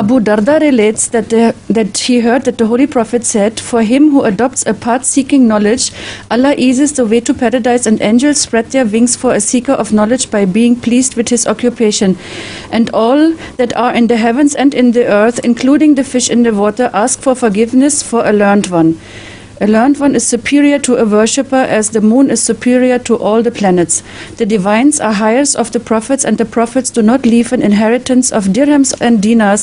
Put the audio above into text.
Abu Darda relates that he heard that the Holy Prophet said, "For him who adopts a path seeking knowledge, Allah eases the way to paradise, and angels spread their wings for a seeker of knowledge by being pleased with his occupation. And all that are in the heavens and in the earth, including the fish in the water, ask for forgiveness for a learned one. A learned one is superior to a worshipper as the moon is superior to all the planets. The divines are heirs of the prophets, and the prophets do not leave an inheritance of dirhams and dinars,